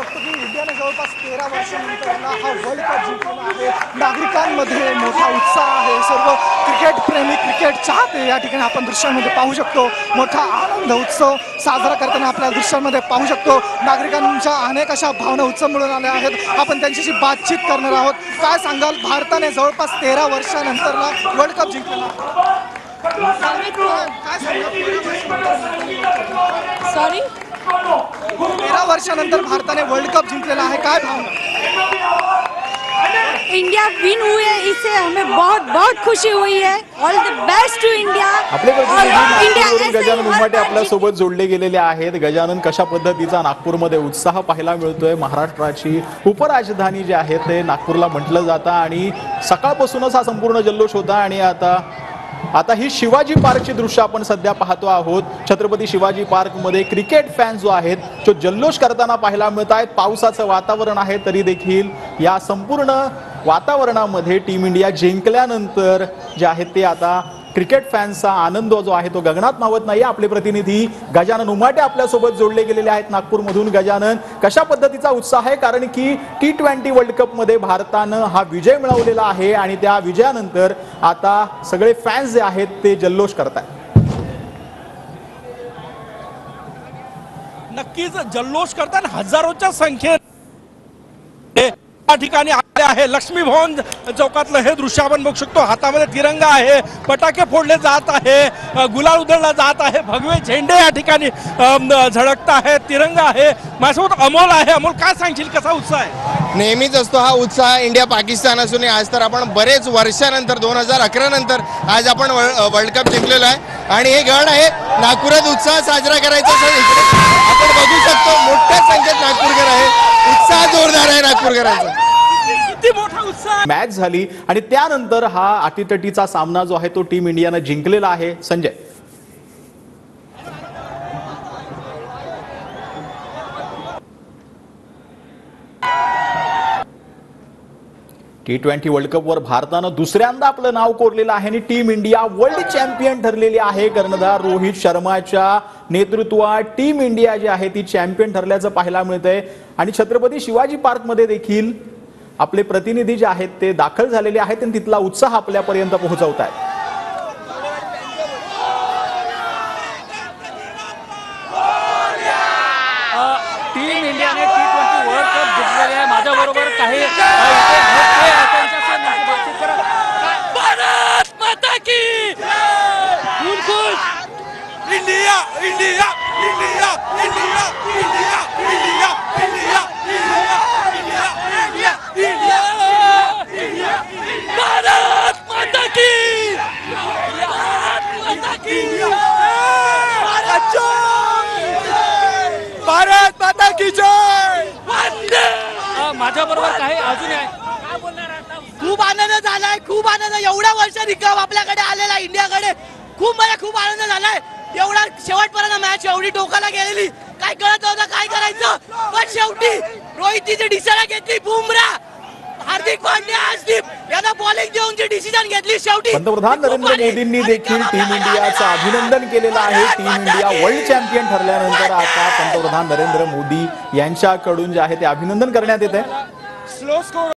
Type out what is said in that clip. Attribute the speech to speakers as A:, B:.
A: शकतो की इंडियाने जवळपास 13 वर्षांनंतर हा वर्ल्ड कप जिंकलेला आहे। नागरिकांमध्ये मोठा उत्साह आहे। सर्व क्रिकेट प्रेमी, क्रिकेट चाहते या ठिकाणी आपण दृश्यांमध्ये पाहू शकतो। मोठा आनंद उत्सव साजरा करताना आपल्या दृश्यांमध्ये पाहू शकतो। नागरिकांच्या अनेक अशा भावना उत्सव मिळून आल्या आहेत। आपण त्यांच्याशी बातचीत करणार आहोत। काय सांगाल, भारताने जवळपास 13 वर्षांनंतरला वर्ल्ड कप जिंकलेला
B: सॉरी
A: 13 वर्षानंतर भारताने वर्ल्ड कप जिंकलेला आहे, काय भावना?
B: इंडिया विन हुई है, इससे हमें बहुत बहुत खुशी हुई है। All the best to India.
C: आपले प्रतिनिधी गजानन उमाटे आपल्या सोबत जोडले गेलेले आहेत। गजानन, कशा पद्धतीचा नागपूरमध्ये उत्साह पाहायला मिळतोय? महाराष्ट्राची उपराजधानी जी आहे ते नागपूरला म्हटलं जातं आणि सकाळपासूनच हा संपूर्ण जल्लोष होता आणि आता ही शिवाजी पार्कची दृश्य आपण सध्या पाहतो आहोत। छत्रपती शिवाजी पार्क मध्ये क्रिकेट फॅन जो आहेत जो जल्लोष करताना पाहायला मिळत आहेत। पावसाचं वातावरण आहे तरी देखील या संपूर्ण वातावरणामध्ये टीम इंडिया जिंकल्यानंतर जे आहे ते आता क्रिकेट फॅन्सचा आनंद जो आहे तो गगनात मावत नाही। आपले प्रतिनिधी गजानन उमाटे आपल्या सोबत जोडले गेलेले आहेत नागपूरमधून। गजानन, कशा पद्धतीचा उत्साह आहे? कारण की T20 वर्ल्ड कप मध्ये भारतानं हा विजय मिळवलेला आहे आणि त्या विजयानंतर आता सगळे फॅन्स जे आहेत ते जल्लोष करतात।
D: नक्कीच जल्लोष करतात। हजारोच्या संख्येत या ठिकाणी आले आहे। लक्ष्मी भवन चौकातलं हे दृश्य आपण बघू शकतो। हातामध्ये तिरंगा आहे, फटाके फोडले जात आहे, गुलाल उधळला जात आहे, भगवे झेंडे या ठिकाणी झळकत आहेत, तिरंगा आहे। माझ्यासोबत अमोल आहे। अमोल, काय सांगशील, कसा उत्साह आहे?
E: नेहमीच असतो हा उत्साह इंडिया पाकिस्तान असून आज तर आपण बरेच वर्षानंतर 2011 नंतर आज आपण वर्ल्ड कप जिंकलेलो आहे आणि हे गड आहे नागपुरात उत्साह साजरा करायचा आपण बघू शकतो। मोठ्या संख्येत नागपूरकर आहे, उत्साह जोरदार आहे नागपूरकरांचा।
D: किती मोठा उत्साह!
C: मॅच झाली आणि त्यानंतर हा अटीतटीचा सामना जो आहे तो टीम इंडियानं जिंकलेला आहे। संजय, T20 वर्ल्ड कप वर भारतानं दुसऱ्यांदा आपलं नाव कोरलेलं आहे आणि टीम इंडिया वर्ल्ड चॅम्पियन ठरलेली आहे। कर्णधार रोहित शर्माच्या नेतृत्वात टीम इंडिया जी आहे ती चॅम्पियन ठरल्याचं पाहायला मिळतंय आणि छत्रपती शिवाजी पार्क मध्ये देखील आपले प्रतिनिधी जे आहेत ते दाखल झालेले आहेत आणि तिथला उत्साह आपल्यापर्यंत पोहोचवत आहेत।
F: टीम इंडियाने T20 वर्ल्ड कप जिंकलेले आहे। माझ्याबरोबर काही
D: भारत माता की India India India India India India India India India India Bharat माता की भारत माता की जय।
F: माझ्याबरोबर काही अजून आहे। काय बोलणार आता?
G: खूप आनंद झालाय, खूप आनंद। एवढा वर्ष रिकाम आपल्याकडे आलेला इंडियाकडे मला खूप आनंद झालाय। एवढा शेवटपर्यंत मॅच एवढी टोकाला गेलेली, काय कळत नव्हतं काय करायचं, पण शेवटी रोहितची डिसिजन घेतली, बुमराह, हार्दिक पांड्या, हर्षदीप यांना बॉलिंग देऊन जी डिसिजन घेतली शेवटी।
C: पंतप्रधान नरेंद्र मोदींनी देखील टीम इंडियाचं अभिनंदन केलेलं आहे। टीम इंडिया वर्ल्ड चॅम्पियन ठरल्यानंतर आता पंतप्रधान नरेंद्र मोदी यांच्याकडून जे आहे ते अभिनंदन करण्यात येत आहे।
D: Slow score